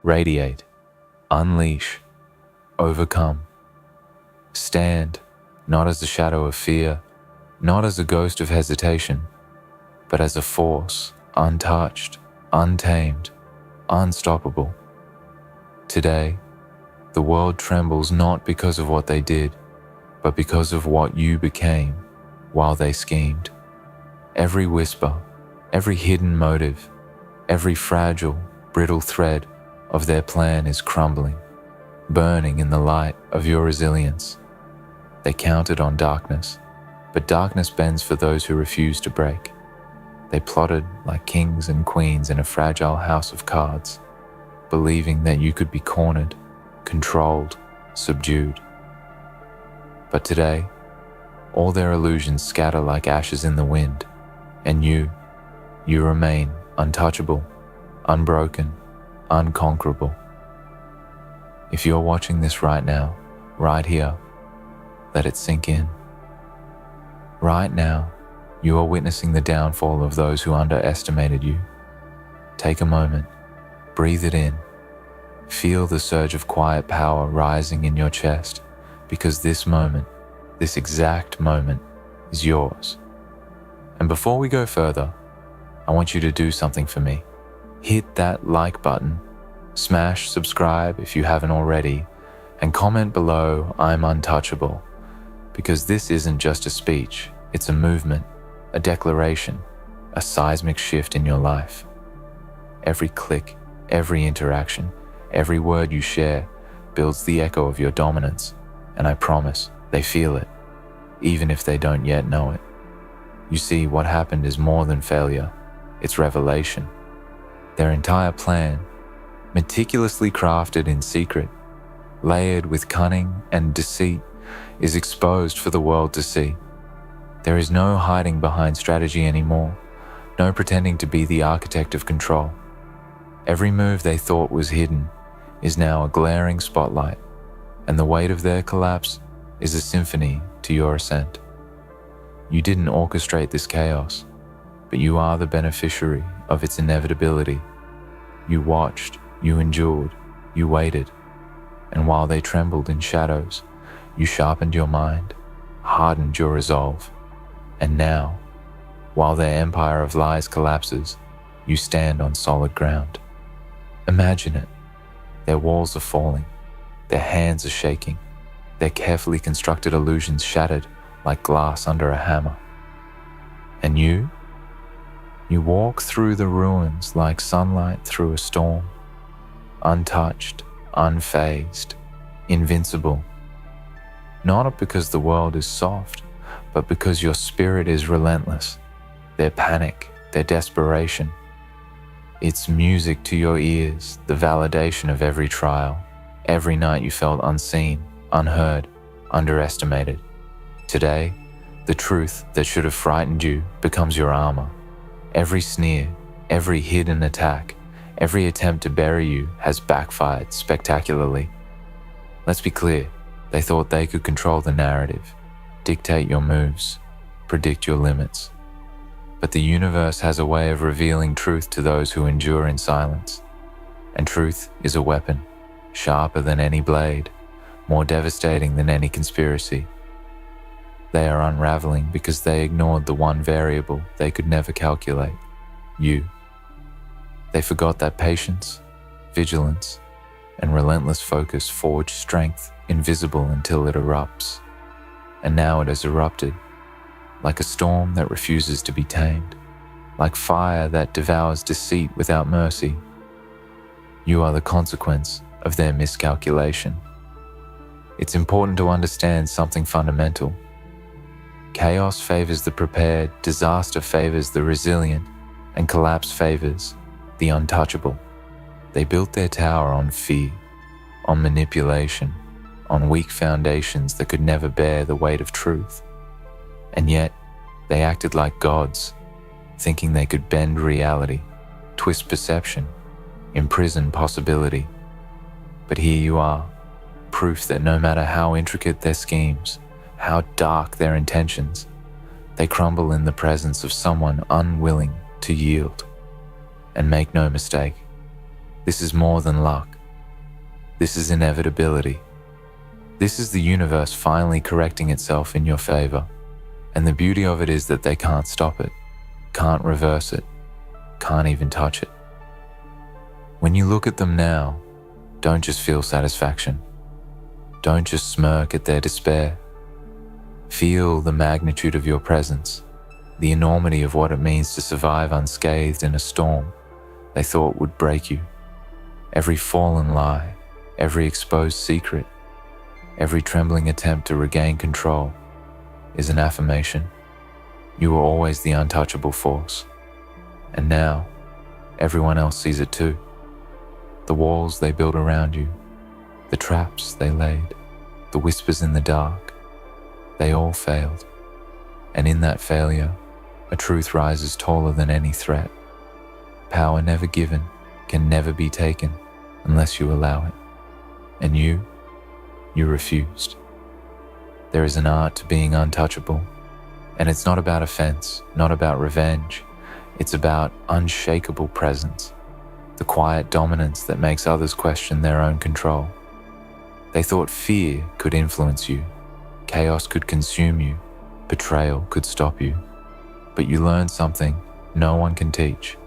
Radiate, unleash, overcome. Stand, not as a shadow of fear, not as a ghost of hesitation, but as a force, untouched, untamed, unstoppable. Today, the world trembles not because of what they did, but because of what you became while they schemed. Every whisper, every hidden motive, every fragile, brittle thread of their plan is crumbling, burning in the light of your resilience. They counted on darkness, but darkness bends for those who refuse to break. They plotted like kings and queens in a fragile house of cards, believing that you could be cornered, controlled, subdued. But today, all their illusions scatter like ashes in the wind, and you remain untouchable, unbroken, unconquerable. If you're watching this right now, right here, let it sink in. Right now, you are witnessing the downfall of those who underestimated you. Take a moment, breathe it in. Feel the surge of quiet power rising in your chest, because this moment, this exact moment, is yours. And before we go further, I want you to do something for me. Hit that like button, smash subscribe if you haven't already, and comment below, "I'm untouchable," because this isn't just a speech, it's a movement, a declaration, a seismic shift in your life. Every click, every interaction, every word you share builds the echo of your dominance, and I promise they feel it, even if they don't yet know it. You see, what happened is more than failure, it's revelation. Their entire plan, meticulously crafted in secret, layered with cunning and deceit, is exposed for the world to see. There is no hiding behind strategy anymore, no pretending to be the architect of control. Every move they thought was hidden is now a glaring spotlight, and the weight of their collapse is a symphony to your ascent. You didn't orchestrate this chaos, but you are the beneficiary of its inevitability. You watched, you endured, you waited, and while they trembled in shadows, you sharpened your mind, hardened your resolve, and now, while their empire of lies collapses, you stand on solid ground. Imagine it. Their walls are falling, their hands are shaking, their carefully constructed illusions shattered like glass under a hammer. And you walk through the ruins like sunlight through a storm, untouched, unfazed, invincible. Not because the world is soft, but because your spirit is relentless. Their panic, their desperation. It's music to your ears, the validation of every trial, every night you felt unseen, unheard, underestimated. Today, the truth that should have frightened you becomes your armor. Every sneer, every hidden attack, every attempt to bury you has backfired spectacularly. Let's be clear, they thought they could control the narrative, dictate your moves, predict your limits. But the universe has a way of revealing truth to those who endure in silence. And truth is a weapon, sharper than any blade, more devastating than any conspiracy. They are unraveling because they ignored the one variable they could never calculate, you. They forgot that patience, vigilance, and relentless focus forge strength invisible until it erupts. And now it has erupted, like a storm that refuses to be tamed, like fire that devours deceit without mercy. You are the consequence of their miscalculation. It's important to understand something fundamental. Chaos favors the prepared, disaster favors the resilient, and collapse favors the untouchable. They built their tower on fear, on manipulation, on weak foundations that could never bear the weight of truth. And yet, they acted like gods, thinking they could bend reality, twist perception, imprison possibility. But here you are, proof that no matter how intricate their schemes, how dark their intentions, they crumble in the presence of someone unwilling to yield. And make no mistake, this is more than luck. This is inevitability. This is the universe finally correcting itself in your favor. And the beauty of it is that they can't stop it, can't reverse it, can't even touch it. When you look at them now, don't just feel satisfaction. Don't just smirk at their despair. Feel the magnitude of your presence, the enormity of what it means to survive unscathed in a storm they thought would break you. Every fallen lie, every exposed secret, every trembling attempt to regain control is an affirmation. You were always the untouchable force. And now, everyone else sees it too. The walls they built around you, the traps they laid, the whispers in the dark, they all failed. And in that failure, a truth rises taller than any threat. Power never given can never be taken unless you allow it. And you refused. There is an art to being untouchable, and it's not about offense, not about revenge. It's about unshakable presence, the quiet dominance that makes others question their own control. They thought fear could influence you, chaos could consume you, betrayal could stop you. But you learned something no one can teach.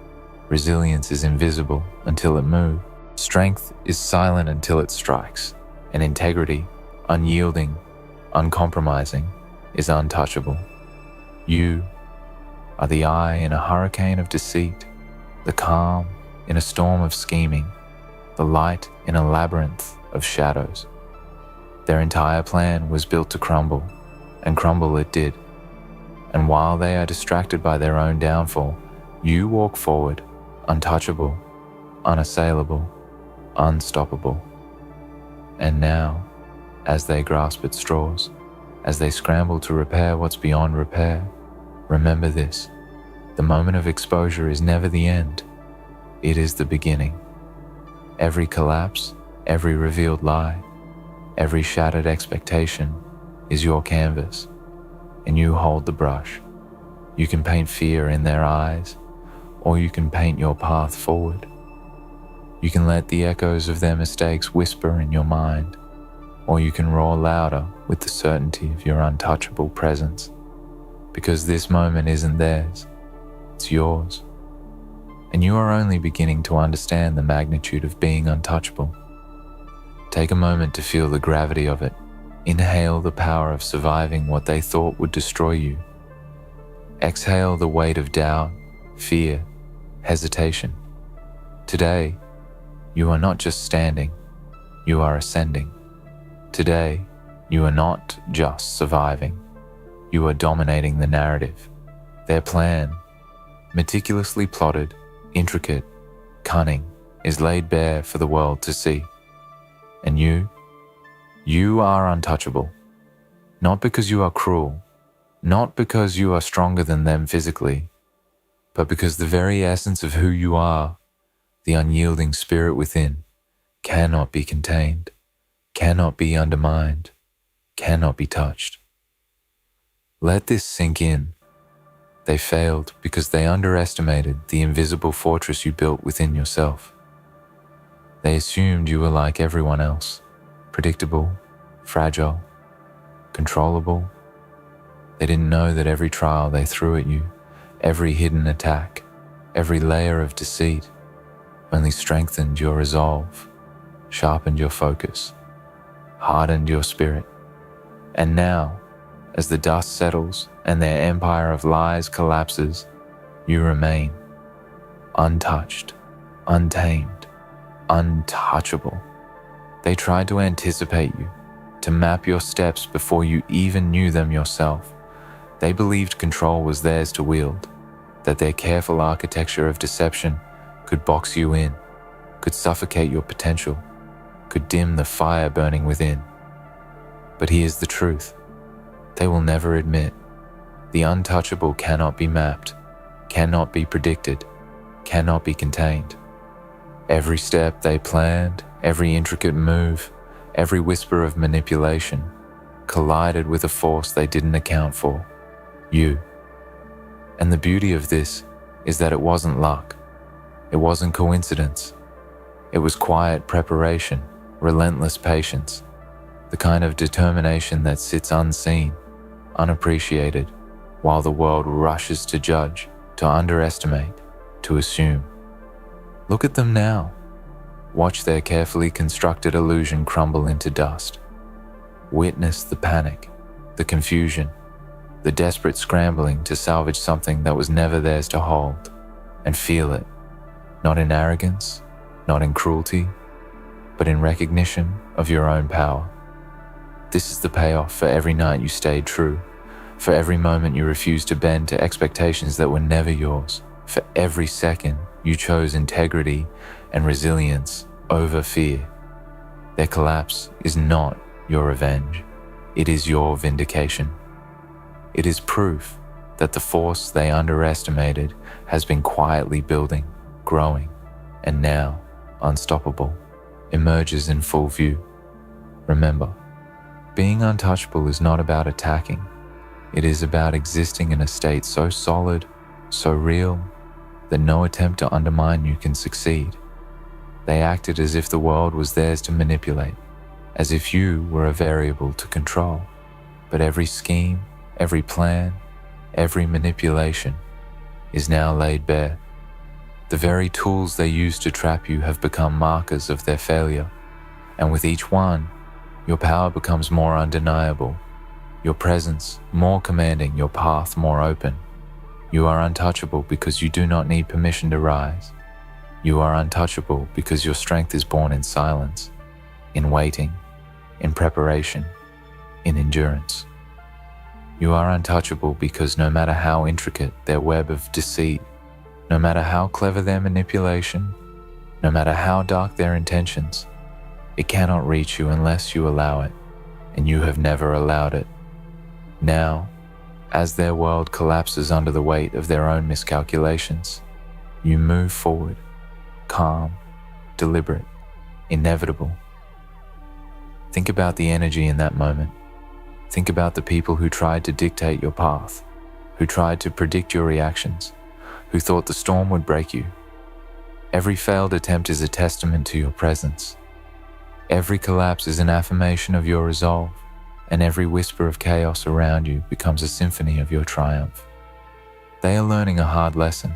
Resilience is invisible until it moves. Strength is silent until it strikes. And integrity, unyielding, uncompromising, is untouchable. You are the eye in a hurricane of deceit, the calm in a storm of scheming, the light in a labyrinth of shadows. Their entire plan was built to crumble, and crumble it did. And while they are distracted by their own downfall, you walk forward, untouchable, unassailable, unstoppable. And now, as they grasp at straws, as they scramble to repair what's beyond repair, remember this: the moment of exposure is never the end. It is the beginning. Every collapse, every revealed lie, every shattered expectation is your canvas, and you hold the brush. You can paint fear in their eyes, or you can paint your path forward. You can let the echoes of their mistakes whisper in your mind, or you can roar louder with the certainty of your untouchable presence. Because this moment isn't theirs, it's yours. And you are only beginning to understand the magnitude of being untouchable. Take a moment to feel the gravity of it. Inhale the power of surviving what they thought would destroy you. Exhale the weight of doubt, fear, hesitation. Today, you are not just standing, you are ascending. Today, you are not just surviving, you are dominating the narrative. Their plan, meticulously plotted, intricate, cunning, is laid bare for the world to see. And you are untouchable. Not because you are cruel, not because you are stronger than them physically, but because the very essence of who you are, the unyielding spirit within, cannot be contained, cannot be undermined, cannot be touched. Let this sink in. They failed because they underestimated the invisible fortress you built within yourself. They assumed you were like everyone else, predictable, fragile, controllable. They didn't know that every trial they threw at you, every hidden attack, every layer of deceit, only strengthened your resolve, sharpened your focus, hardened your spirit. And now, as the dust settles and their empire of lies collapses, you remain untouched, untamed, untouchable. They tried to anticipate you, to map your steps before you even knew them yourself. They believed control was theirs to wield, that their careful architecture of deception could box you in, could suffocate your potential, could dim the fire burning within. But here's the truth. They will never admit. The untouchable cannot be mapped, cannot be predicted, cannot be contained. Every step they planned, every intricate move, every whisper of manipulation collided with a force they didn't account for, you. And the beauty of this is that it wasn't luck. It wasn't coincidence. It was quiet preparation, relentless patience, the kind of determination that sits unseen, unappreciated, while the world rushes to judge, to underestimate, to assume. Look at them now. Watch their carefully constructed illusion crumble into dust. Witness the panic, the confusion, the desperate scrambling to salvage something that was never theirs to hold, and feel it, not in arrogance, not in cruelty, but in recognition of your own power. This is the payoff for every night you stayed true, for every moment you refused to bend to expectations that were never yours, for every second you chose integrity and resilience over fear. Their collapse is not your revenge. It is your vindication. It is proof that the force they underestimated has been quietly building, growing, and now, unstoppable, emerges in full view. Remember, being untouchable is not about attacking. It is about existing in a state so solid, so real, that no attempt to undermine you can succeed. They acted as if the world was theirs to manipulate, as if you were a variable to control. But every scheme, every plan, every manipulation is now laid bare. The very tools they used to trap you have become markers of their failure, and with each one, your power becomes more undeniable, your presence more commanding, your path more open. You are untouchable because you do not need permission to rise. You are untouchable because your strength is born in silence, in waiting, in preparation, in endurance. You are untouchable because no matter how intricate their web of deceit, no matter how clever their manipulation, no matter how dark their intentions, it cannot reach you unless you allow it, and you have never allowed it. Now, as their world collapses under the weight of their own miscalculations, you move forward, calm, deliberate, inevitable. Think about the energy in that moment. Think about the people who tried to dictate your path, who tried to predict your reactions, who thought the storm would break you. Every failed attempt is a testament to your presence. Every collapse is an affirmation of your resolve, and every whisper of chaos around you becomes a symphony of your triumph. They are learning a hard lesson.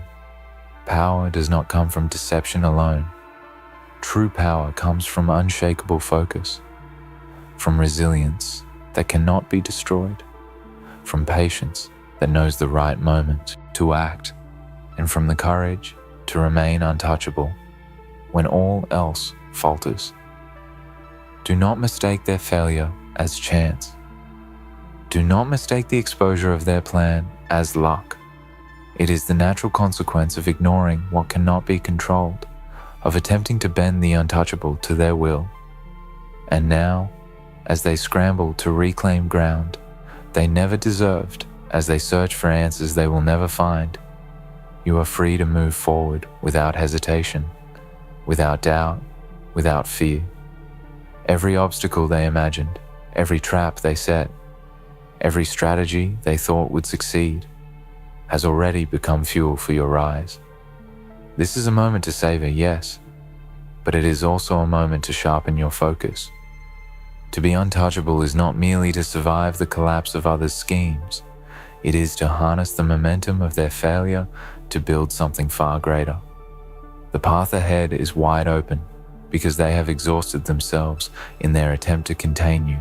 Power does not come from deception alone. True power comes from unshakable focus, from resilience that cannot be destroyed, from patience that knows the right moment to act, and from the courage to remain untouchable when all else falters. Do not mistake their failure as chance. Do not mistake the exposure of their plan as luck. It is the natural consequence of ignoring what cannot be controlled, of attempting to bend the untouchable to their will. And now, as they scramble to reclaim ground they never deserved, as they search for answers they will never find, you are free to move forward without hesitation, without doubt, without fear. Every obstacle they imagined, every trap they set, every strategy they thought would succeed, has already become fuel for your rise. This is a moment to savor, yes, but it is also a moment to sharpen your focus. To be untouchable is not merely to survive the collapse of others' schemes. It is to harness the momentum of their failure to build something far greater. The path ahead is wide open because they have exhausted themselves in their attempt to contain you.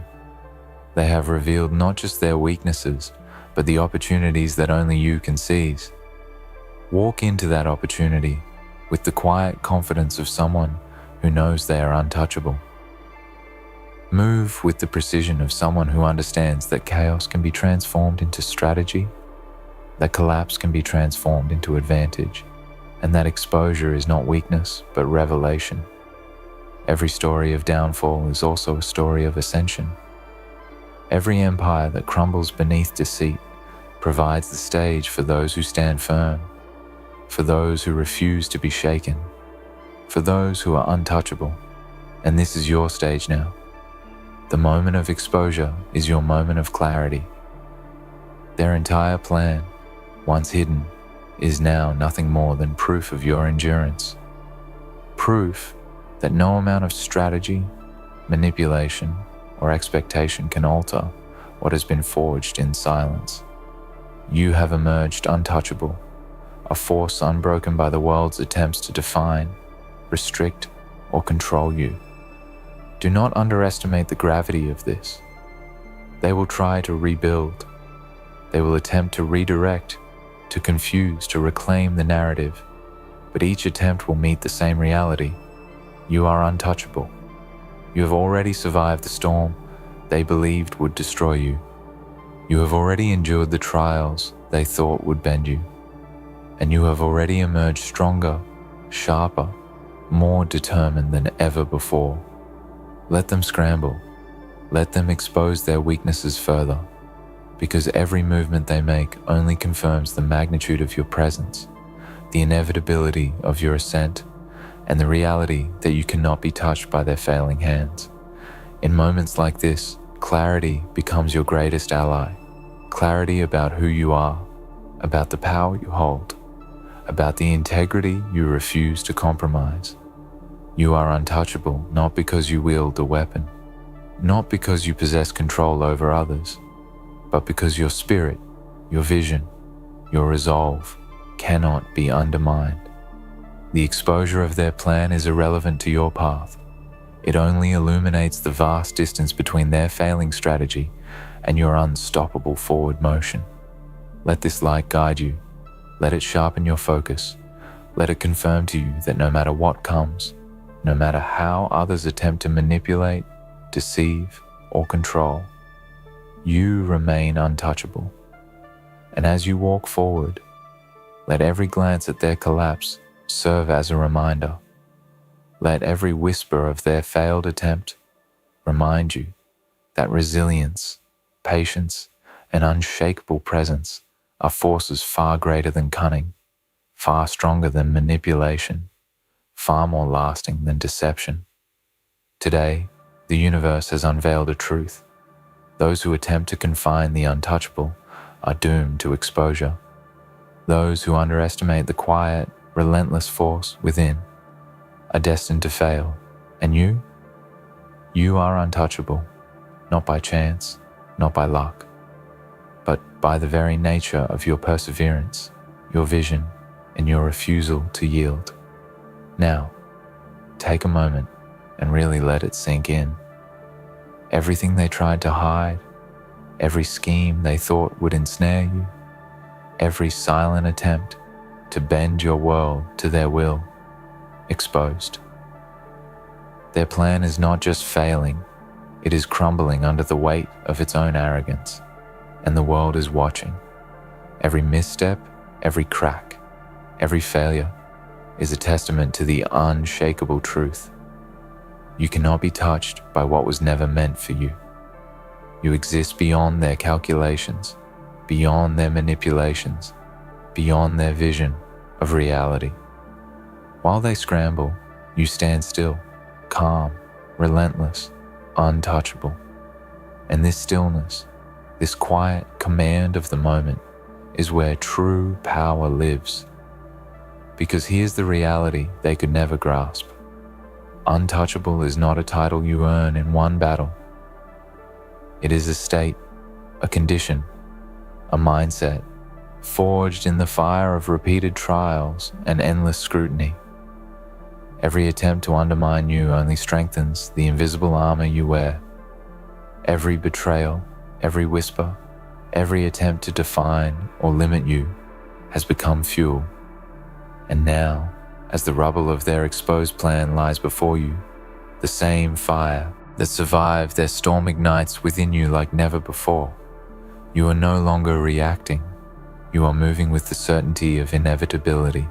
They have revealed not just their weaknesses, but the opportunities that only you can seize. Walk into that opportunity with the quiet confidence of someone who knows they are untouchable. Move with the precision of someone who understands that chaos can be transformed into strategy, that collapse can be transformed into advantage, and that exposure is not weakness but revelation. Every story of downfall is also a story of ascension. Every empire that crumbles beneath deceit provides the stage for those who stand firm, for those who refuse to be shaken, for those who are untouchable. And this is your stage now. The moment of exposure is your moment of clarity. Their entire plan, once hidden, is now nothing more than proof of your endurance. Proof that no amount of strategy, manipulation, or expectation can alter what has been forged in silence. You have emerged untouchable, a force unbroken by the world's attempts to define, restrict, or control you. Do not underestimate the gravity of this. They will try to rebuild. They will attempt to redirect, to confuse, to reclaim the narrative. But each attempt will meet the same reality. You are untouchable. You have already survived the storm they believed would destroy you. You have already endured the trials they thought would bend you. And you have already emerged stronger, sharper, more determined than ever before. Let them scramble. Let them expose their weaknesses further, because every movement they make only confirms the magnitude of your presence, the inevitability of your ascent, and the reality that you cannot be touched by their failing hands. In moments like this, clarity becomes your greatest ally. Clarity about who you are, about the power you hold, about the integrity you refuse to compromise. You are untouchable not because you wield a weapon, not because you possess control over others, but because your spirit, your vision, your resolve cannot be undermined. The exposure of their plan is irrelevant to your path. It only illuminates the vast distance between their failing strategy and your unstoppable forward motion. Let this light guide you. Let it sharpen your focus. Let it confirm to you that no matter what comes, no matter how others attempt to manipulate, deceive, or control, you remain untouchable. And as you walk forward, let every glance at their collapse serve as a reminder. Let every whisper of their failed attempt remind you that resilience, patience, and unshakable presence are forces far greater than cunning, far stronger than manipulation, far more lasting than deception. Today, the universe has unveiled a truth. Those who attempt to confine the untouchable are doomed to exposure. Those who underestimate the quiet, relentless force within are destined to fail. And you are untouchable, not by chance, not by luck, but by the very nature of your perseverance, your vision, and your refusal to yield. Now, take a moment and really let it sink in. Everything they tried to hide, every scheme they thought would ensnare you, every silent attempt to bend your world to their will, exposed. Their plan is not just failing, it is crumbling under the weight of its own arrogance, and the world is watching. Every misstep, every crack, every failure is a testament to the unshakable truth. You cannot be touched by what was never meant for you. You exist beyond their calculations, beyond their manipulations, beyond their vision of reality. While they scramble, you stand still, calm, relentless, untouchable. And this stillness, this quiet command of the moment, is where true power lives. Because here's the reality they could never grasp. Untouchable is not a title you earn in one battle. It is a state, a condition, a mindset, forged in the fire of repeated trials and endless scrutiny. Every attempt to undermine you only strengthens the invisible armor you wear. Every betrayal, every whisper, every attempt to define or limit you has become fuel. And now, as the rubble of their exposed plan lies before you, the same fire that survived their storm ignites within you like never before. You are no longer reacting. You are moving with the certainty of inevitability,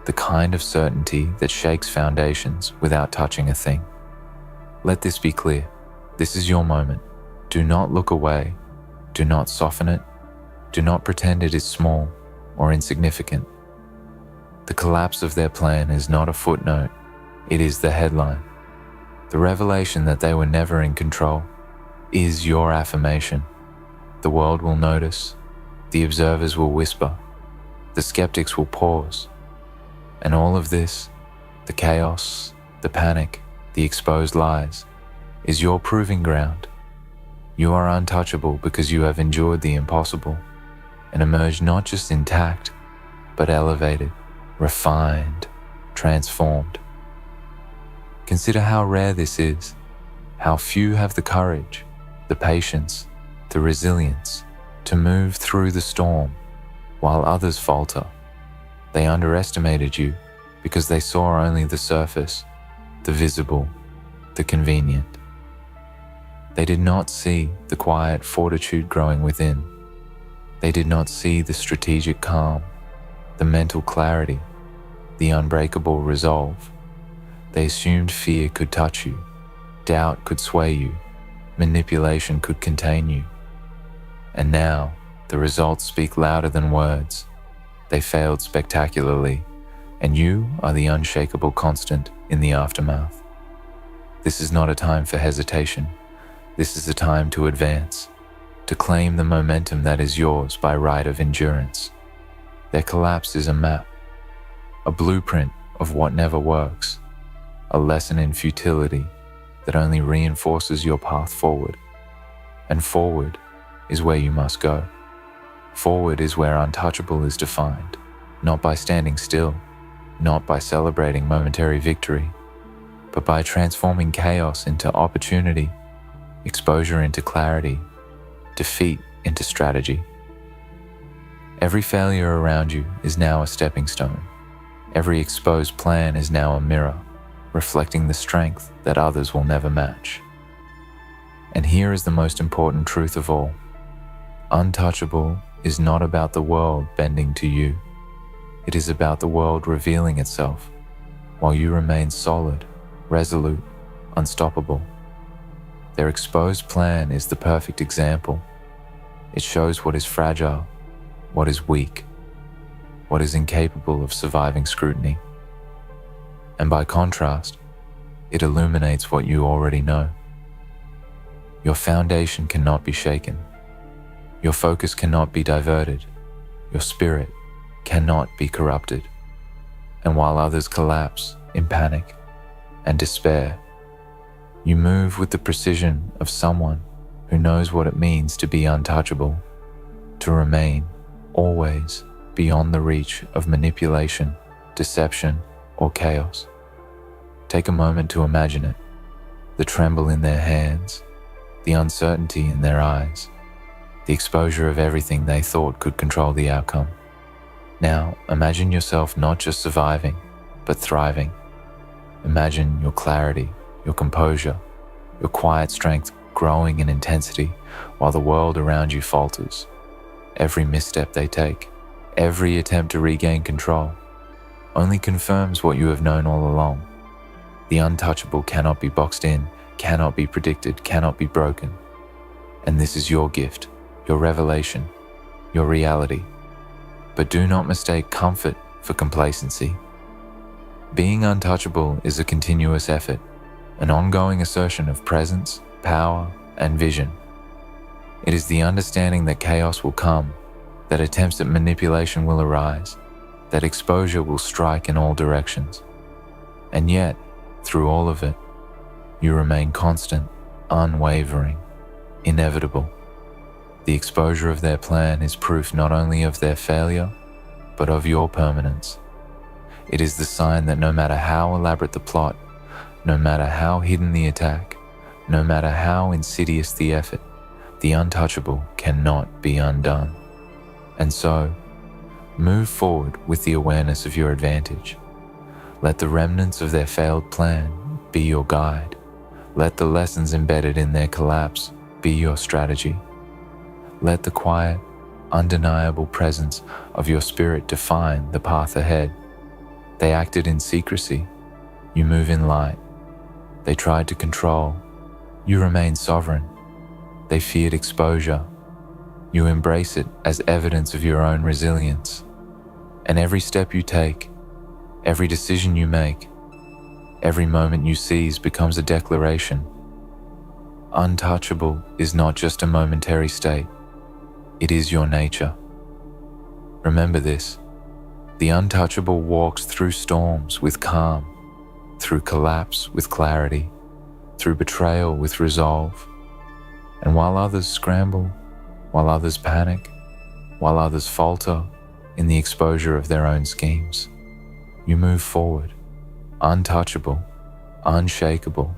the kind of certainty that shakes foundations without touching a thing. Let this be clear. This is your moment. Do not look away. Do not soften it. Do not pretend it is small or insignificant. The collapse of their plan is not a footnote. It is the headline. The revelation that they were never in control is your affirmation. The world will notice. The observers will whisper. The skeptics will pause. And all of this, the chaos, the panic, the exposed lies, is your proving ground. You are untouchable because you have endured the impossible and emerged not just intact, but elevated, refined, transformed. Consider how rare this is, how few have the courage, the patience, the resilience to move through the storm while others falter. They underestimated you because they saw only the surface, the visible, the convenient. They did not see the quiet fortitude growing within. They did not see the strategic calm, the mental clarity, the unbreakable resolve. They assumed fear could touch you, doubt could sway you, manipulation could contain you. And now, the results speak louder than words. They failed spectacularly, and you are the unshakable constant in the aftermath. This is not a time for hesitation. This is a time to advance, to claim the momentum that is yours by right of endurance. Their collapse is a map, a blueprint of what never works, a lesson in futility that only reinforces your path forward. And forward is where you must go. Forward is where untouchable is defined, not by standing still, not by celebrating momentary victory, but by transforming chaos into opportunity, exposure into clarity, defeat into strategy. Every failure around you is now a stepping stone. Every exposed plan is now a mirror, reflecting the strength that others will never match. And here is the most important truth of all. Untouchable is not about the world bending to you. It is about the world revealing itself, while you remain solid, resolute, unstoppable. Their exposed plan is the perfect example. It shows what is fragile, what is weak, what is incapable of surviving scrutiny. And by contrast, it illuminates what you already know. Your foundation cannot be shaken. Your focus cannot be diverted. Your spirit cannot be corrupted. And while others collapse in panic and despair, you move with the precision of someone who knows what it means to be untouchable, to remain always beyond the reach of manipulation, deception, or chaos. Take a moment to imagine it, the tremble in their hands, the uncertainty in their eyes, the exposure of everything they thought could control the outcome. Now, imagine yourself not just surviving, but thriving. Imagine your clarity, your composure, your quiet strength growing in intensity while the world around you falters. Every misstep they take, every attempt to regain control, only confirms what you have known all along. The untouchable cannot be boxed in, cannot be predicted, cannot be broken. And this is your gift, your revelation, your reality. But do not mistake comfort for complacency. Being untouchable is a continuous effort, an ongoing assertion of presence, power, and vision. It is the understanding that chaos will come, that attempts at manipulation will arise, that exposure will strike in all directions. And yet, through all of it, you remain constant, unwavering, inevitable. The exposure of their plan is proof not only of their failure, but of your permanence. It is the sign that no matter how elaborate the plot, no matter how hidden the attack, no matter how insidious the effort, the untouchable cannot be undone. And so, move forward with the awareness of your advantage. Let the remnants of their failed plan be your guide. Let the lessons embedded in their collapse be your strategy. Let the quiet, undeniable presence of your spirit define the path ahead. They acted in secrecy. You move in light. They tried to control. You remain sovereign. They feared exposure. You embrace it as evidence of your own resilience. And every step you take, every decision you make, every moment you seize becomes a declaration. Untouchable is not just a momentary state. It is your nature. Remember this. The untouchable walks through storms with calm, through collapse with clarity, through betrayal with resolve. And while others scramble, while others panic, while others falter in the exposure of their own schemes, you move forward, untouchable, unshakable,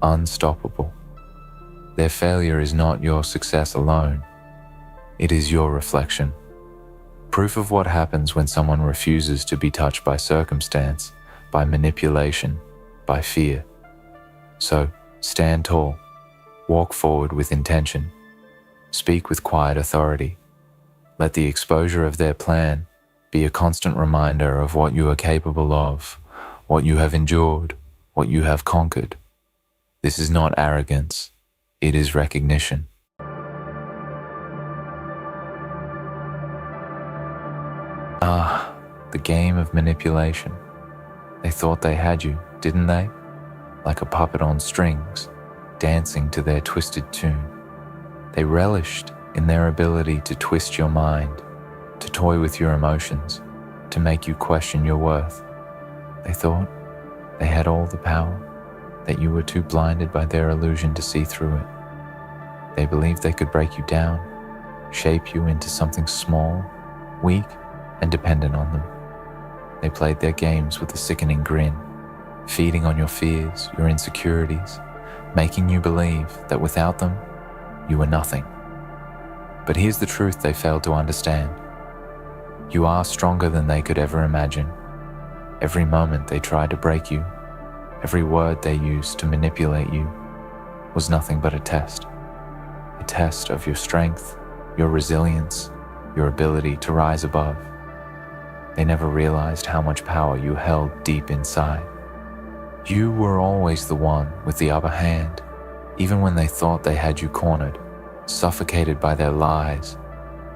unstoppable. Their failure is not your success alone. It is your reflection. Proof of what happens when someone refuses to be touched by circumstance, by manipulation, by fear. So, stand tall, walk forward with intention, speak with quiet authority. Let the exposure of their plan be a constant reminder of what you are capable of, what you have endured, what you have conquered. This is not arrogance, it is recognition. The game of manipulation. They thought they had you, didn't they? Like a puppet on strings, dancing to their twisted tune. They relished in their ability to twist your mind, to toy with your emotions, to make you question your worth. They thought they had all the power, that you were too blinded by their illusion to see through it. They believed they could break you down, shape you into something small, weak, and dependent on them. They played their games with a sickening grin, feeding on your fears, your insecurities, making you believe that without them, you were nothing. But here's the truth they failed to understand. You are stronger than they could ever imagine. Every moment they tried to break you, every word they used to manipulate you, was nothing but a test of your strength, your resilience, your ability to rise above. They never realized how much power you held deep inside. You were always the one with the upper hand, even when they thought they had you cornered, suffocated by their lies,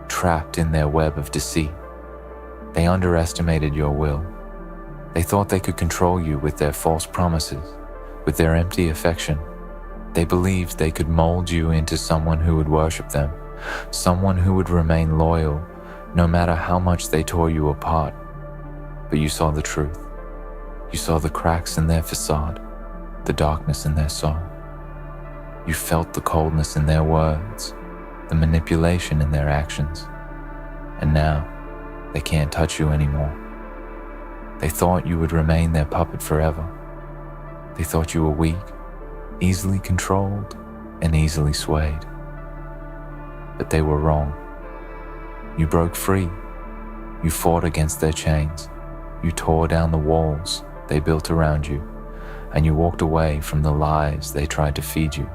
trapped in their web of deceit. They underestimated your will. They thought they could control you with their false promises, with their empty affection. They believed they could mold you into someone who would worship them, someone who would remain loyal, no matter how much they tore you apart. But you saw the truth. You saw the cracks in their facade, the darkness in their soul. You felt the coldness in their words, the manipulation in their actions. And now, they can't touch you anymore. They thought you would remain their puppet forever. They thought you were weak, easily controlled, and easily swayed. But they were wrong. You broke free. You fought against their chains. You tore down the walls they built around you, and you walked away from the lies they tried to feed you.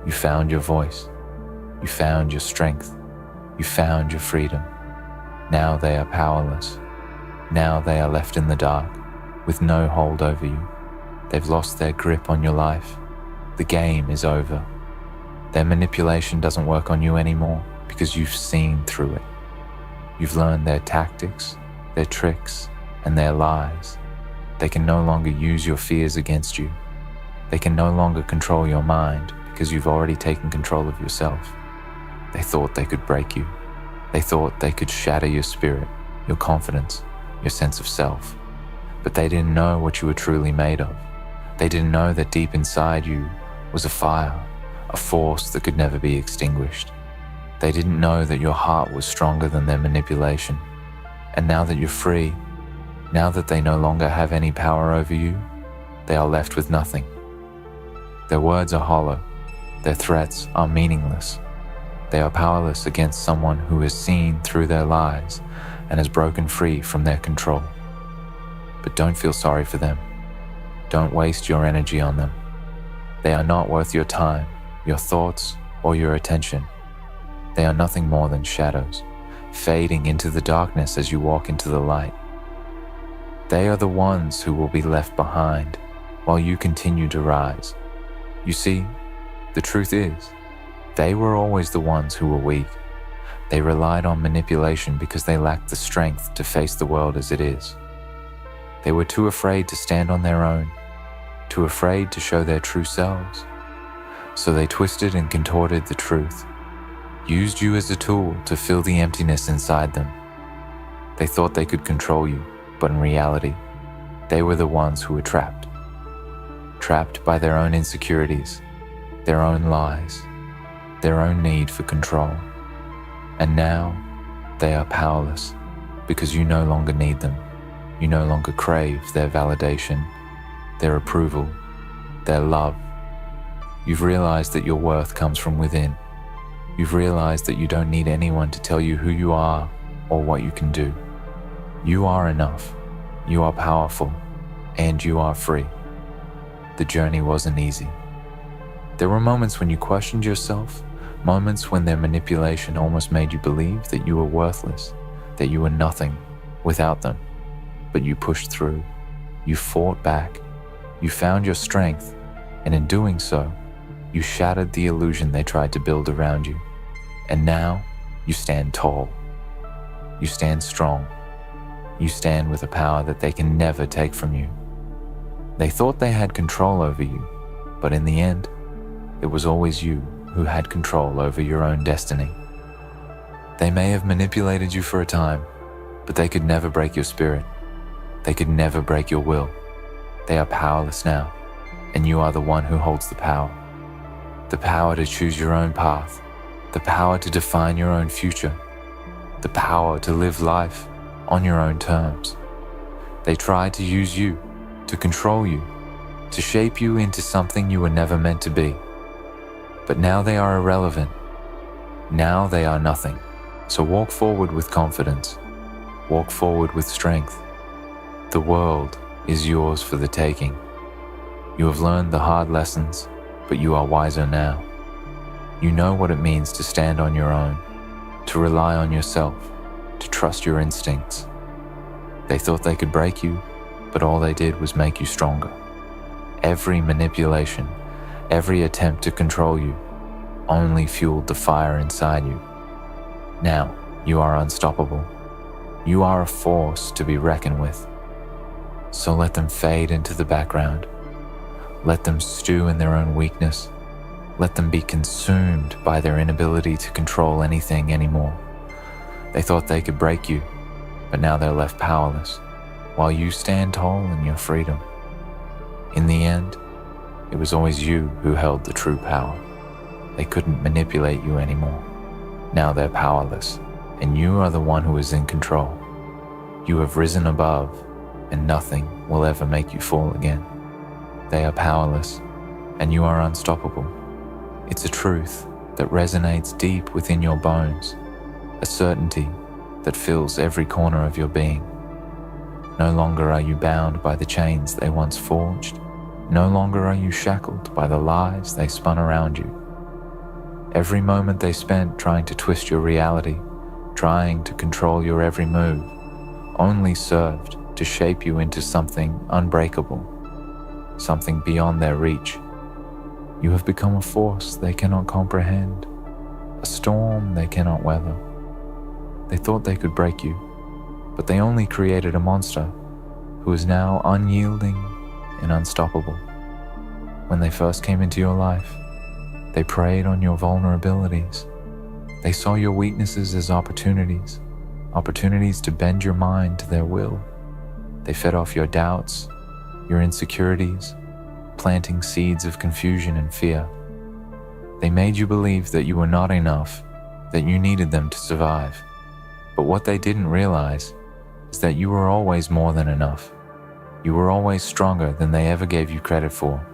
You found your voice. You found your strength. You found your freedom. Now they are powerless. Now they are left in the dark, with no hold over you. They've lost their grip on your life. The game is over. Their manipulation doesn't work on you anymore because you've seen through it. You've learned their tactics, their tricks, and their lies. They can no longer use your fears against you. They can no longer control your mind because you've already taken control of yourself. They thought they could break you. They thought they could shatter your spirit, your confidence, your sense of self. But they didn't know what you were truly made of. They didn't know that deep inside you was a fire, a force that could never be extinguished. They didn't know that your heart was stronger than their manipulation. And now that you're free, now that they no longer have any power over you, they are left with nothing. Their words are hollow. Their threats are meaningless. They are powerless against someone who has seen through their lies and has broken free from their control. But don't feel sorry for them. Don't waste your energy on them. They are not worth your time, your thoughts, or your attention. They are nothing more than shadows, fading into the darkness as you walk into the light. They are the ones who will be left behind while you continue to rise. You see, the truth is, they were always the ones who were weak. They relied on manipulation because they lacked the strength to face the world as it is. They were too afraid to stand on their own, too afraid to show their true selves. So they twisted and contorted the truth, used you as a tool to fill the emptiness inside them. They thought they could control you, but in reality, they were the ones who were trapped. trapped by their own insecurities, their own lies, their own need for control. And now they are powerless because you no longer need them. You no longer crave their validation, their approval, their love. You've realized that your worth comes from within. You've realized that you don't need anyone to tell you who you are or what you can do. You are enough, you are powerful, and you are free. The journey wasn't easy. There were moments when you questioned yourself, moments when their manipulation almost made you believe that you were worthless, that you were nothing without them. But you pushed through, you fought back, you found your strength, and in doing so, you shattered the illusion they tried to build around you. And now, you stand tall. You stand strong. You stand with a power that they can never take from you. They thought they had control over you, but in the end, it was always you who had control over your own destiny. They may have manipulated you for a time, but they could never break your spirit. They could never break your will. They are powerless now, and you are the one who holds the power. The power to choose your own path, the power to define your own future, the power to live life on your own terms. They tried to use you, to control you, to shape you into something you were never meant to be. But now they are irrelevant. Now they are nothing. So walk forward with confidence. Walk forward with strength. The world is yours for the taking. You have learned the hard lessons, but you are wiser now. You know what it means to stand on your own, to rely on yourself, to trust your instincts. They thought they could break you, but all they did was make you stronger. Every manipulation, every attempt to control you, only fueled the fire inside you. Now, you are unstoppable. You are a force to be reckoned with. So let them fade into the background. Let them stew in their own weakness. Let them be consumed by their inability to control anything anymore. They thought they could break you, but now they're left powerless, while you stand tall in your freedom. In the end, it was always you who held the true power. They couldn't manipulate you anymore. Now they're powerless, and you are the one who is in control. You have risen above, and nothing will ever make you fall again. They are powerless, and you are unstoppable. It's a truth that resonates deep within your bones, a certainty that fills every corner of your being. No longer are you bound by the chains they once forged. No longer are you shackled by the lies they spun around you. Every moment they spent trying to twist your reality, trying to control your every move, only served to shape you into something unbreakable, something beyond their reach. You have become a force they cannot comprehend, a storm they cannot weather. They thought they could break you, but they only created a monster who is now unyielding and unstoppable. When they first came into your life, they preyed on your vulnerabilities. They saw your weaknesses as opportunities to bend your mind to their will. They fed off your doubts, your insecurities, planting seeds of confusion and fear. They made you believe that you were not enough, that you needed them to survive. But what they didn't realize is that you were always more than enough. You were always stronger than they ever gave you credit for.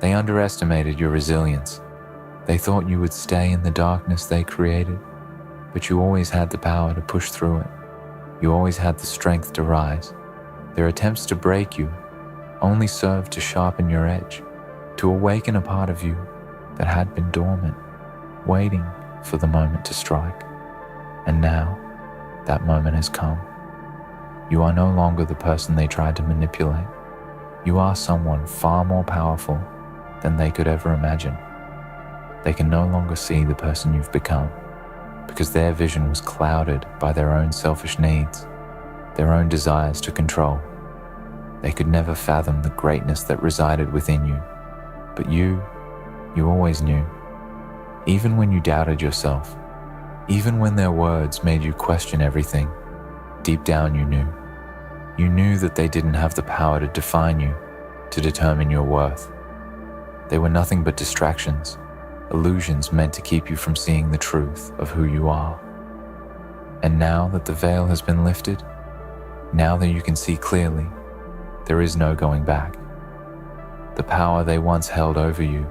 They underestimated your resilience. They thought you would stay in the darkness they created, but you always had the power to push through it. You always had the strength to rise. Their attempts to break you only served to sharpen your edge, to awaken a part of you that had been dormant, waiting for the moment to strike. And now, that moment has come. You are no longer the person they tried to manipulate. You are someone far more powerful than they could ever imagine. They can no longer see the person you've become because their vision was clouded by their own selfish needs, their own desires to control. They could never fathom the greatness that resided within you. But you always knew. Even when you doubted yourself, even when their words made you question everything, deep down you knew. You knew that they didn't have the power to define you, to determine your worth. They were nothing but distractions, illusions meant to keep you from seeing the truth of who you are. And now that the veil has been lifted, now that you can see clearly, there is no going back. The power they once held over you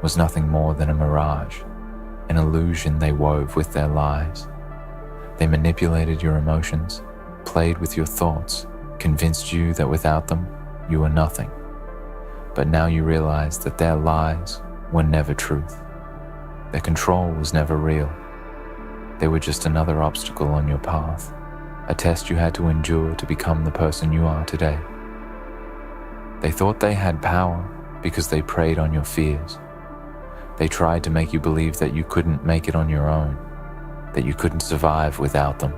was nothing more than a mirage, an illusion they wove with their lies. They manipulated your emotions, played with your thoughts, convinced you that without them, you were nothing. But now you realize that their lies were never truth. Their control was never real. They were just another obstacle on your path, a test you had to endure to become the person you are today. They thought they had power because they preyed on your fears. They tried to make you believe that you couldn't make it on your own, that you couldn't survive without them.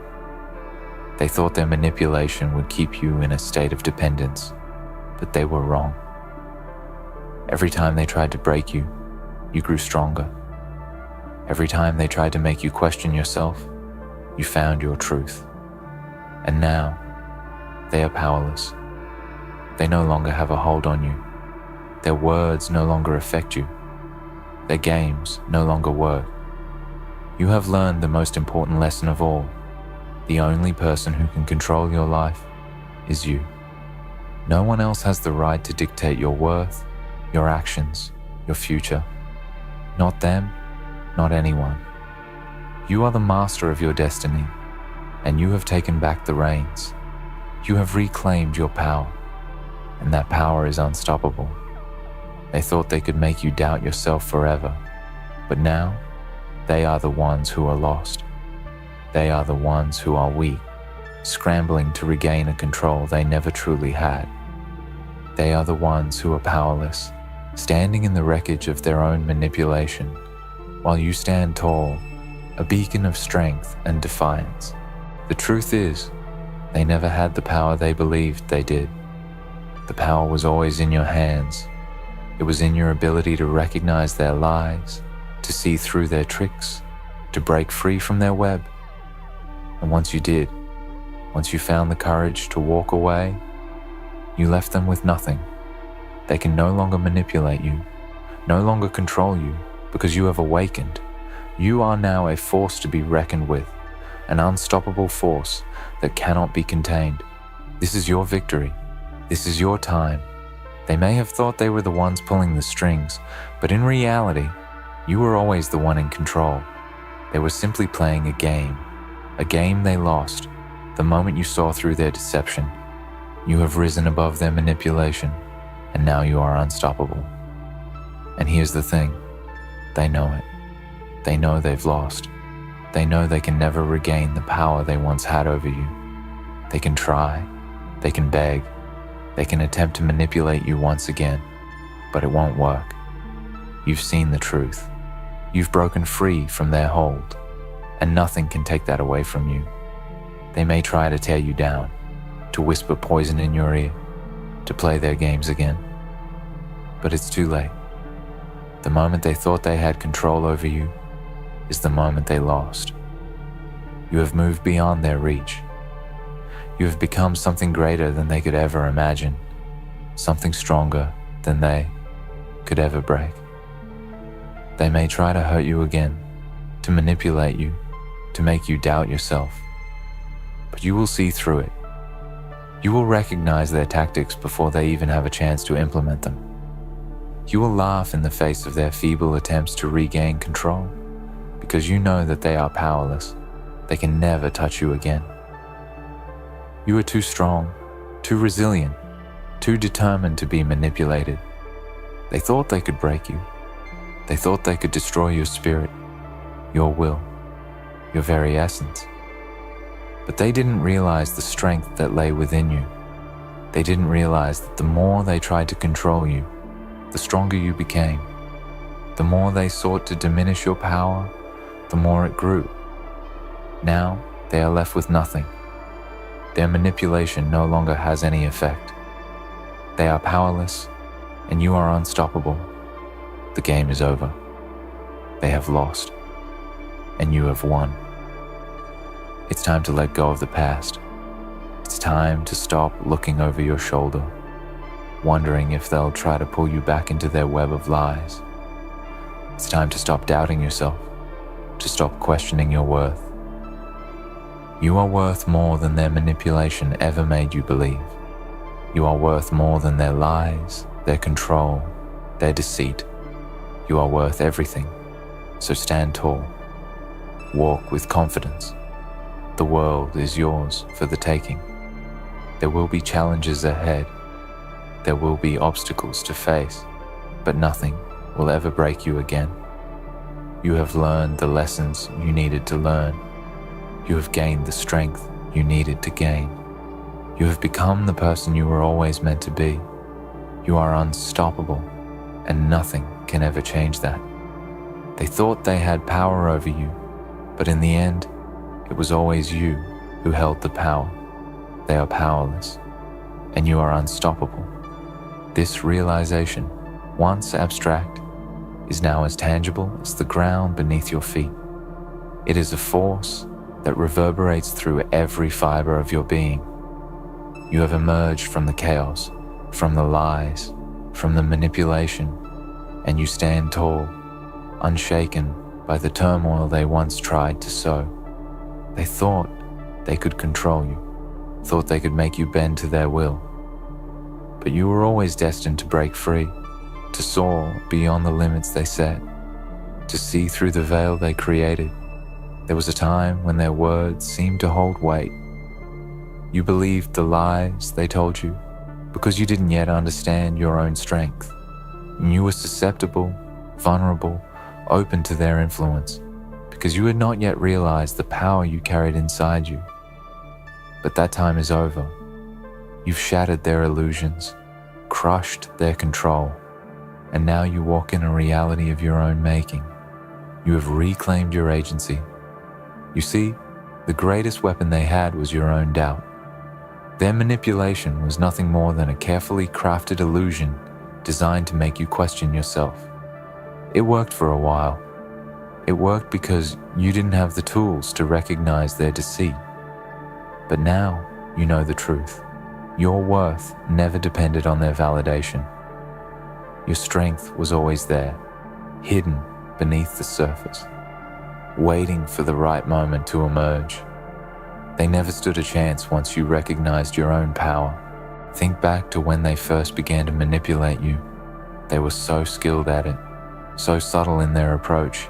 They thought their manipulation would keep you in a state of dependence, but they were wrong. Every time they tried to break you, you grew stronger. Every time they tried to make you question yourself, you found your truth. And now, they are powerless. They no longer have a hold on you. Their words no longer affect you. Their games no longer work. You have learned the most important lesson of all. The only person who can control your life is you. No one else has the right to dictate your worth, your actions, your future. Not them, not anyone. You are the master of your destiny, and you have taken back the reins. You have reclaimed your power, and that power is unstoppable. They thought they could make you doubt yourself forever, but now they are the ones who are lost. They are the ones who are weak, scrambling to regain a control they never truly had. They are the ones who are powerless, standing in the wreckage of their own manipulation, while you stand tall, a beacon of strength and defiance. The truth is, they never had the power they believed they did. The power was always in your hands. It was in your ability to recognize their lies, to see through their tricks, to break free from their web. And once you did, once you found the courage to walk away, you left them with nothing. They can no longer manipulate you, no longer control you, because you have awakened. You are now a force to be reckoned with, an unstoppable force that cannot be contained. This is your victory. This is your time. They may have thought they were the ones pulling the strings, but in reality, you were always the one in control. They were simply playing a game they lost the moment you saw through their deception. You have risen above their manipulation, and now you are unstoppable. And here's the thing, they know it. They know they've lost. They know they can never regain the power they once had over you. They can try, they can beg, they can attempt to manipulate you once again, but it won't work. You've seen the truth. You've broken free from their hold, and nothing can take that away from you. They may try to tear you down, to whisper poison in your ear, to play their games again, but it's too late. The moment they thought they had control over you is the moment they lost. You have moved beyond their reach. You have become something greater than they could ever imagine, something stronger than they could ever break. They may try to hurt you again, to manipulate you, to make you doubt yourself, but you will see through it. You will recognize their tactics before they even have a chance to implement them. You will laugh in the face of their feeble attempts to regain control, because you know that they are powerless. They can never touch you again. You are too strong, too resilient, too determined to be manipulated. They thought they could break you. They thought they could destroy your spirit, your will, your very essence. But they didn't realize the strength that lay within you. They didn't realize that the more they tried to control you, the stronger you became. The more they sought to diminish your power, the more it grew. Now they are left with nothing. Their manipulation no longer has any effect. They are powerless, and you are unstoppable. The game is over. They have lost, and you have won. It's time to let go of the past. It's time to stop looking over your shoulder. wondering if they'll try to pull you back into their web of lies. It's time to stop doubting yourself, to stop questioning your worth. You are worth more than their manipulation ever made you believe. You are worth more than their lies, their control, their deceit. You are worth everything, so stand tall. Walk with confidence. The world is yours for the taking. There will be challenges ahead. There will be obstacles to face, but nothing will ever break you again. You have learned the lessons you needed to learn. You have gained the strength you needed to gain. You have become the person you were always meant to be. You are unstoppable, and nothing can ever change that. They thought they had power over you, but in the end, it was always you who held the power. They are powerless, and you are unstoppable. This realization, once abstract, is now as tangible as the ground beneath your feet. It is a force that reverberates through every fiber of your being. You have emerged from the chaos, from the lies, from the manipulation, and you stand tall, unshaken by the turmoil they once tried to sow. They thought they could control you, thought they could make you bend to their will. But you were always destined to break free, to soar beyond the limits they set, to see through the veil they created. There was a time when their words seemed to hold weight. You believed the lies they told you because you didn't yet understand your own strength. And you were susceptible, vulnerable, open to their influence because you had not yet realized the power you carried inside you. But that time is over. You've shattered their illusions, crushed their control, and now you walk in a reality of your own making. You have reclaimed your agency. You see, the greatest weapon they had was your own doubt. Their manipulation was nothing more than a carefully crafted illusion designed to make you question yourself. It worked for a while. It worked because you didn't have the tools to recognize their deceit. But now you know the truth. Your worth never depended on their validation. Your strength was always there, hidden beneath the surface, waiting for the right moment to emerge. They never stood a chance once you recognized your own power. Think back to when they first began to manipulate you. They were so skilled at it, so subtle in their approach,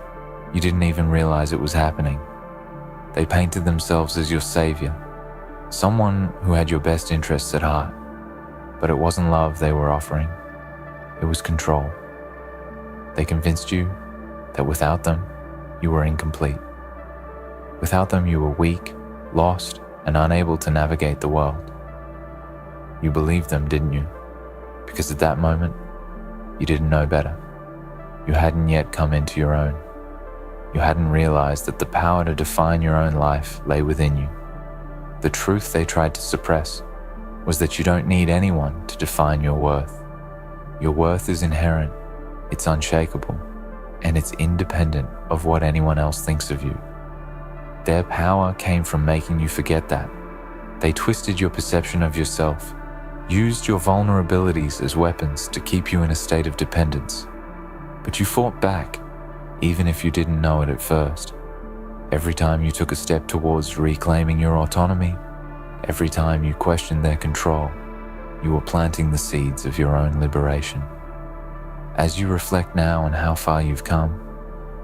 you didn't even realize it was happening. They painted themselves as your savior, someone who had your best interests at heart. But it wasn't love they were offering. It was control. They convinced you that without them, you were incomplete. Without them, you were weak, lost, and unable to navigate the world. You believed them, didn't you? Because at that moment, you didn't know better. You hadn't yet come into your own. You hadn't realized that the power to define your own life lay within you. The truth they tried to suppress was that you don't need anyone to define your worth. Your worth is inherent, it's unshakable, and it's independent of what anyone else thinks of you. Their power came from making you forget that. They twisted your perception of yourself, used your vulnerabilities as weapons to keep you in a state of dependence. But you fought back, even if you didn't know it at first. Every time you took a step towards reclaiming your autonomy, every time you questioned their control, you were planting the seeds of your own liberation. As you reflect now on how far you've come,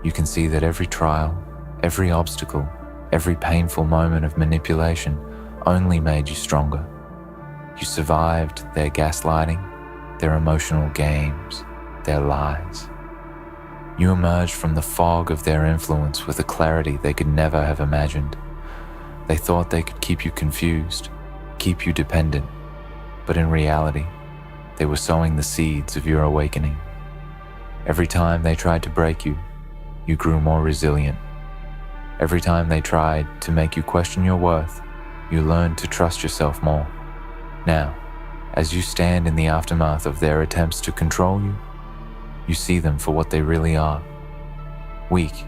you can see that every trial, every obstacle, every painful moment of manipulation only made you stronger. You survived their gaslighting, their emotional games, their lies. You emerged from the fog of their influence with a clarity they could never have imagined. They thought they could keep you confused, keep you dependent, but in reality, they were sowing the seeds of your awakening. Every time they tried to break you, you grew more resilient. Every time they tried to make you question your worth, you learned to trust yourself more. Now, as you stand in the aftermath of their attempts to control you, you see them for what they really are. Weak.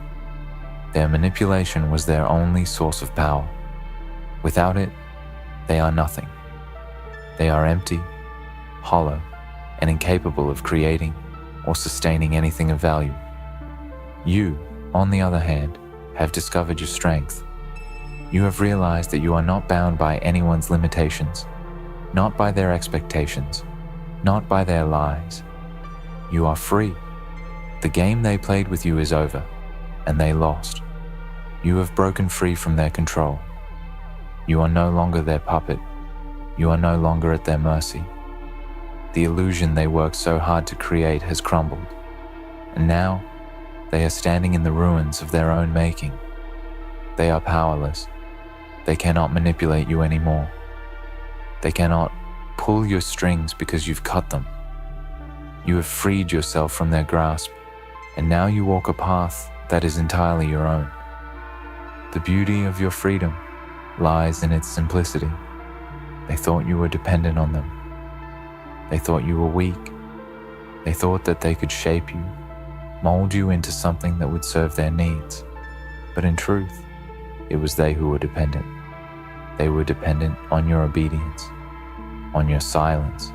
Their manipulation was their only source of power. Without it, they are nothing. They are empty, hollow, and incapable of creating or sustaining anything of value. You, on the other hand, have discovered your strength. You have realized that you are not bound by anyone's limitations, not by their expectations, not by their lies. You are free. The game they played with you is over, and they lost. You have broken free from their control. You are no longer their puppet. You are no longer at their mercy. The illusion they worked so hard to create has crumbled, and now they are standing in the ruins of their own making. They are powerless. They cannot manipulate you anymore. They cannot pull your strings because you've cut them. You have freed yourself from their grasp, and now you walk a path that is entirely your own. The beauty of your freedom lies in its simplicity. They thought you were dependent on them. They thought you were weak. They thought that they could shape you, mold you into something that would serve their needs. But in truth, it was they who were dependent. They were dependent on your obedience, on your silence,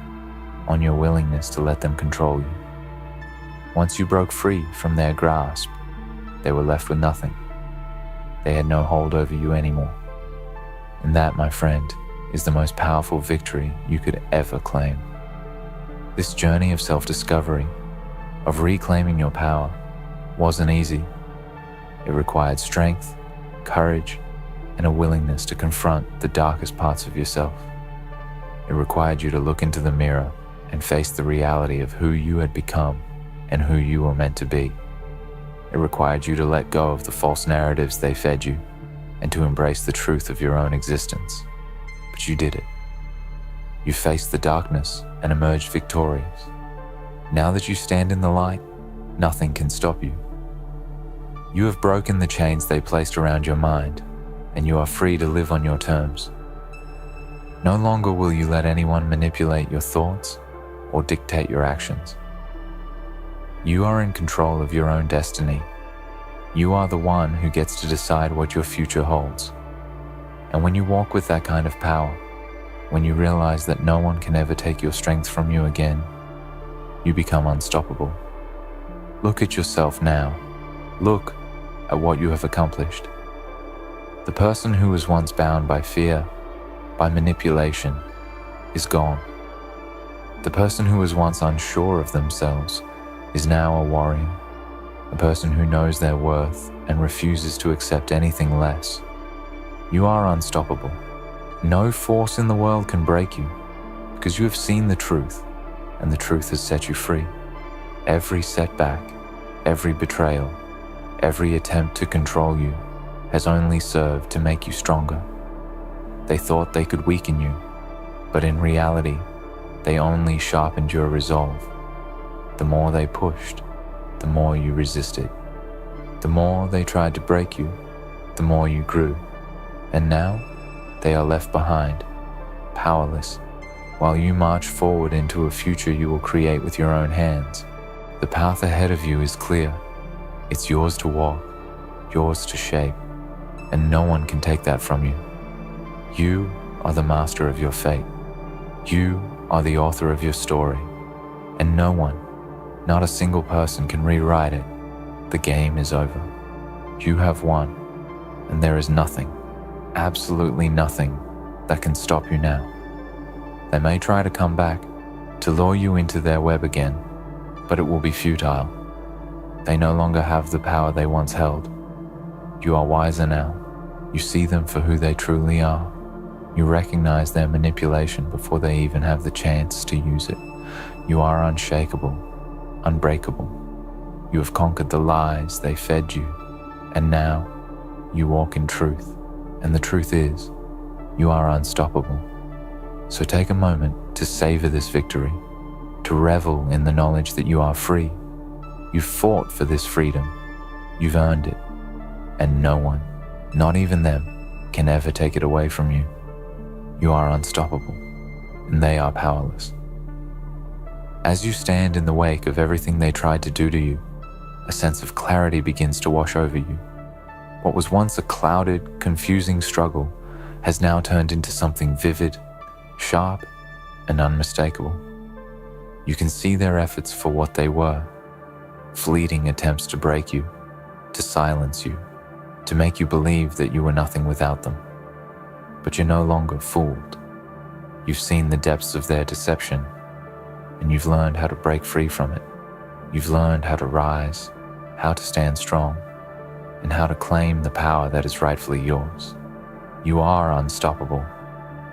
on your willingness to let them control you. Once you broke free from their grasp, they were left with nothing. They had no hold over you anymore. And that, my friend, is the most powerful victory you could ever claim. This journey of self-discovery, of reclaiming your power, wasn't easy. It required strength, courage, and a willingness to confront the darkest parts of yourself. It required you to look into the mirror and face the reality of who you had become and who you were meant to be. It required you to let go of the false narratives they fed you and to embrace the truth of your own existence. But you did it. You faced the darkness and emerged victorious. Now that you stand in the light, nothing can stop you. You have broken the chains they placed around your mind, and you are free to live on your terms. No longer will you let anyone manipulate your thoughts or dictate your actions. You are in control of your own destiny. You are the one who gets to decide what your future holds. And when you walk with that kind of power, when you realize that no one can ever take your strength from you again, you become unstoppable. Look at yourself now. Look at what you have accomplished. The person who was once bound by fear, by manipulation, is gone. The person who was once unsure of themselves is now a warrior, a person who knows their worth and refuses to accept anything less. You are unstoppable. No force in the world can break you, because you have seen the truth, and the truth has set you free. Every setback, every betrayal, every attempt to control you has only served to make you stronger. They thought they could weaken you, but in reality, they only sharpened your resolve. The more they pushed, the more you resisted. The more they tried to break you, the more you grew. And now, they are left behind, powerless, while you march forward into a future you will create with your own hands. The path ahead of you is clear. It's yours to walk, yours to shape, and no one can take that from you. You are the master of your fate. You are the author of your story, and no one, not a single person, can rewrite it. The game is over. You have won, and there is nothing, absolutely nothing, that can stop you now. They may try to come back, to lure you into their web again, but it will be futile. They no longer have the power they once held. You are wiser now. You see them for who they truly are. You recognize their manipulation before they even have the chance to use it. You are unshakable, unbreakable. You have conquered the lies they fed you, and now you walk in truth. And the truth is, you are unstoppable. So take a moment to savor this victory, to revel in the knowledge that you are free. You've fought for this freedom. You've earned it. And no one, not even them, can ever take it away from you. You are unstoppable, and they are powerless. As you stand in the wake of everything they tried to do to you, a sense of clarity begins to wash over you. What was once a clouded, confusing struggle has now turned into something vivid, sharp, and unmistakable. You can see their efforts for what they were, fleeting attempts to break you, to silence you, to make you believe that you were nothing without them. But you're no longer fooled. You've seen the depths of their deception, and you've learned how to break free from it. You've learned how to rise, how to stand strong, and how to claim the power that is rightfully yours. You are unstoppable,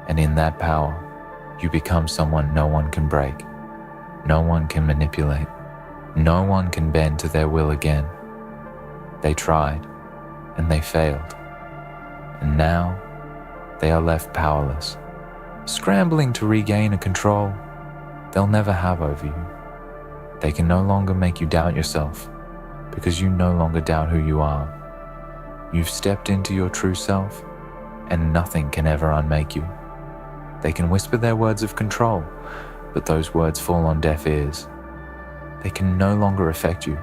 and in that power, you become someone no one can break, no one can manipulate, no one can bend to their will again. They tried, and they failed, and now they are left powerless, scrambling to regain a control they'll never have over you. They can no longer make you doubt yourself, because you no longer doubt who you are. You've stepped into your true self, and nothing can ever unmake you. They can whisper their words of control, but those words fall on deaf ears. They can no longer affect you,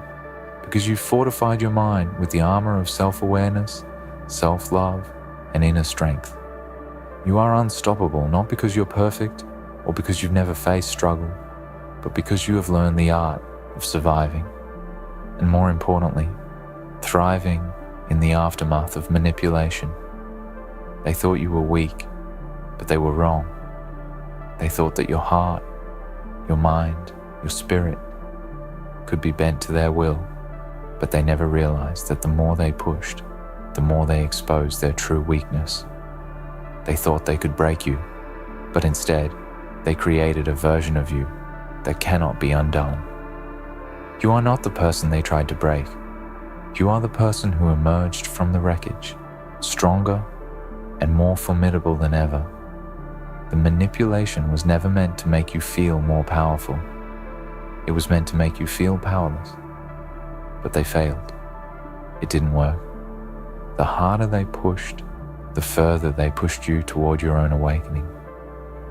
because you've fortified your mind with the armor of self-awareness, self-love, and inner strength. You are unstoppable, not because you're perfect or because you've never faced struggle, but because you have learned the art of surviving, and more importantly, thriving in the aftermath of manipulation. They thought you were weak, but they were wrong. They thought that your heart, your mind, your spirit could be bent to their will, but they never realized that the more they pushed, the more they exposed their true weakness. They thought they could break you, but instead, they created a version of you that cannot be undone. You are not the person they tried to break. You are the person who emerged from the wreckage, stronger and more formidable than ever. The manipulation was never meant to make you feel more powerful. It was meant to make you feel powerless. But they failed. It didn't work. The harder they pushed, the further they pushed you toward your own awakening.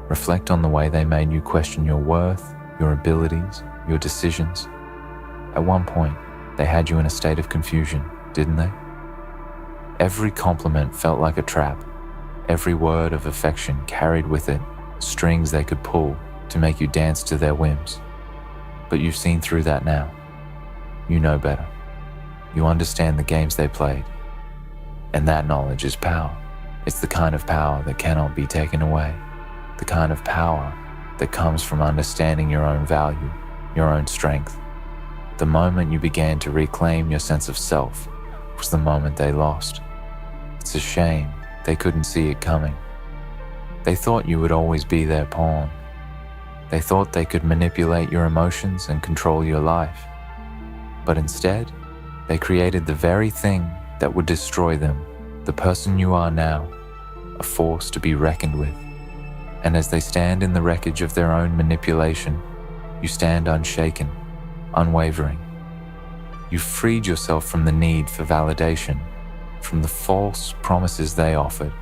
Reflect on the way they made you question your worth, your abilities, your decisions. At one point, they had you in a state of confusion, didn't they? Every compliment felt like a trap. Every word of affection carried with it strings they could pull to make you dance to their whims. But you've seen through that now. You know better. You understand the games they played. And that knowledge is power. It's the kind of power that cannot be taken away. The kind of power that comes from understanding your own value, your own strength. The moment you began to reclaim your sense of self was the moment they lost. It's a shame they couldn't see it coming. They thought you would always be their pawn. They thought they could manipulate your emotions and control your life. But instead, they created the very thing that would destroy them, the person you are now, a force to be reckoned with. And as they stand in the wreckage of their own manipulation, you stand unshaken, unwavering. You've freed yourself from the need for validation, from the false promises they offered,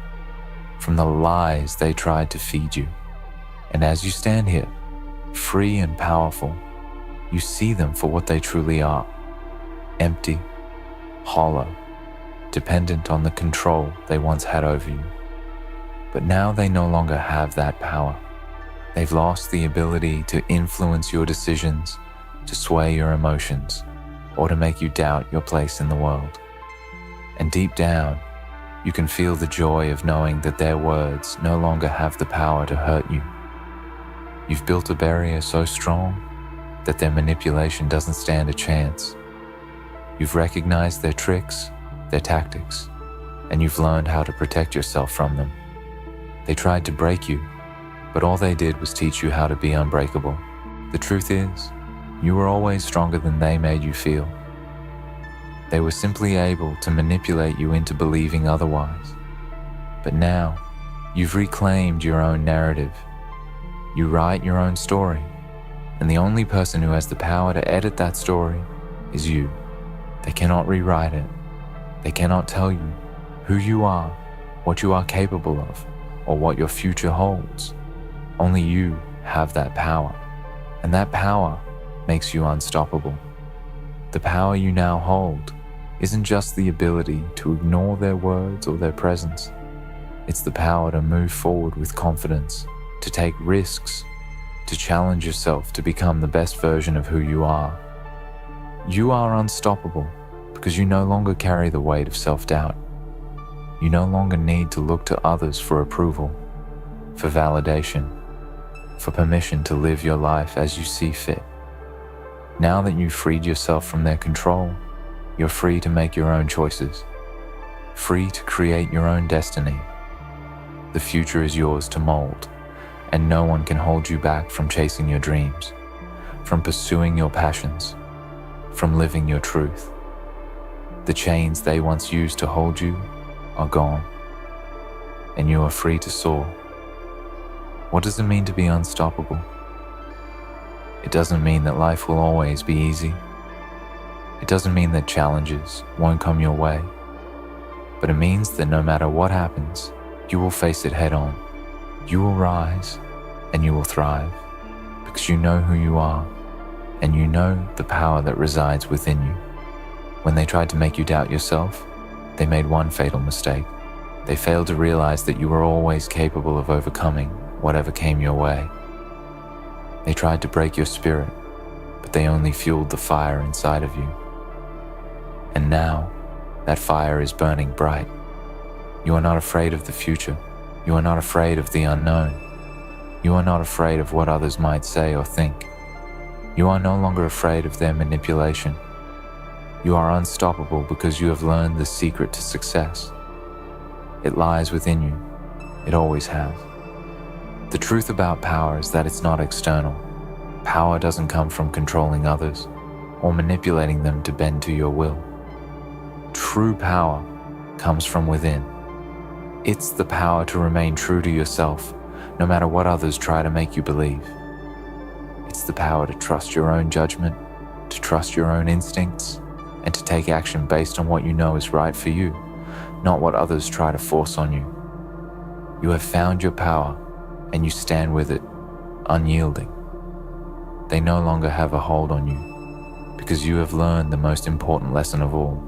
from the lies they tried to feed you. And as you stand here, free and powerful, you see them for what they truly are: empty, hollow, dependent on the control they once had over you. But now they no longer have that power. They've lost the ability to influence your decisions, to sway your emotions, or to make you doubt your place in the world. And deep down, you can feel the joy of knowing that their words no longer have the power to hurt you. You've built a barrier so strong that their manipulation doesn't stand a chance. You've recognized their tricks, their tactics, and you've learned how to protect yourself from them. They tried to break you, but all they did was teach you how to be unbreakable. The truth is, you were always stronger than they made you feel. They were simply able to manipulate you into believing otherwise. But now, you've reclaimed your own narrative. You write your own story, and the only person who has the power to edit that story is you. They cannot rewrite it. They cannot tell you who you are, what you are capable of, or what your future holds. Only you have that power, and that power makes you unstoppable. The power you now hold isn't just the ability to ignore their words or their presence. It's the power to move forward with confidence, to take risks, to challenge yourself to become the best version of who you are. You are unstoppable because you no longer carry the weight of self-doubt. You no longer need to look to others for approval, for validation, for permission to live your life as you see fit. Now that you've freed yourself from their control, you're free to make your own choices, free to create your own destiny. The future is yours to mold, and no one can hold you back from chasing your dreams, from pursuing your passions, from living your truth. The chains they once used to hold you are gone, and you are free to soar. What does it mean to be unstoppable? It doesn't mean that life will always be easy. It doesn't mean that challenges won't come your way. But it means that no matter what happens, you will face it head on. You will rise and you will thrive because you know who you are and you know the power that resides within you. When they tried to make you doubt yourself, they made one fatal mistake. They failed to realize that you were always capable of overcoming whatever came your way. They tried to break your spirit, but they only fueled the fire inside of you. And now, that fire is burning bright. You are not afraid of the future. You are not afraid of the unknown. You are not afraid of what others might say or think. You are no longer afraid of their manipulation. You are unstoppable because you have learned the secret to success. It lies within you. It always has. The truth about power is that it's not external. Power doesn't come from controlling others or manipulating them to bend to your will. True power comes from within. It's the power to remain true to yourself, no matter what others try to make you believe. It's the power to trust your own judgment, to trust your own instincts, and to take action based on what you know is right for you, not what others try to force on you. You have found your power, and you stand with it, unyielding. They no longer have a hold on you, because you have learned the most important lesson of all.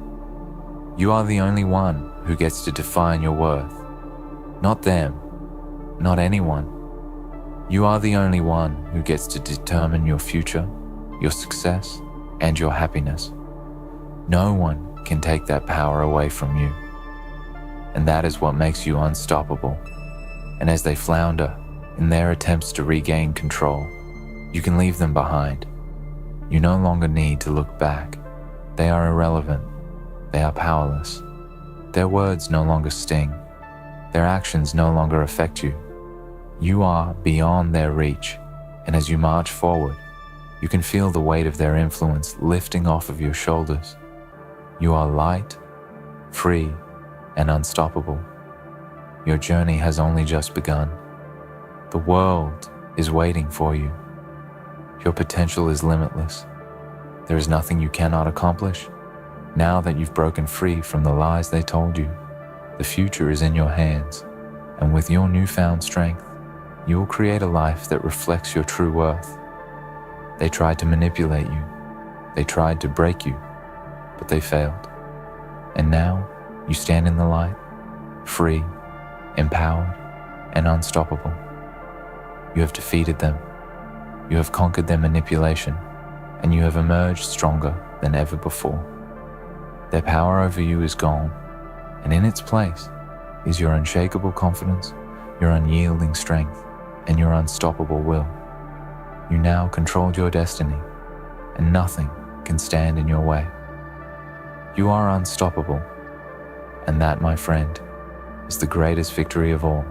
You are the only one who gets to define your worth. Not them, not anyone. You are the only one who gets to determine your future, your success, and your happiness. No one can take that power away from you. And that is what makes you unstoppable. And as they flounder in their attempts to regain control, you can leave them behind. You no longer need to look back. They are irrelevant. They are powerless. Their words no longer sting. Their actions no longer affect you. You are beyond their reach, and as you march forward, you can feel the weight of their influence lifting off of your shoulders. You are light, free, and unstoppable. Your journey has only just begun. The world is waiting for you. Your potential is limitless. There is nothing you cannot accomplish. Now that you've broken free from the lies they told you, the future is in your hands, and with your newfound strength, you will create a life that reflects your true worth. They tried to manipulate you. They tried to break you, but they failed. And now you stand in the light, free, empowered, and unstoppable. You have defeated them. You have conquered their manipulation, and you have emerged stronger than ever before. Their power over you is gone, and in its place is your unshakable confidence, your unyielding strength, and your unstoppable will. You now control your destiny, and nothing can stand in your way. You are unstoppable, and that, my friend, is the greatest victory of all.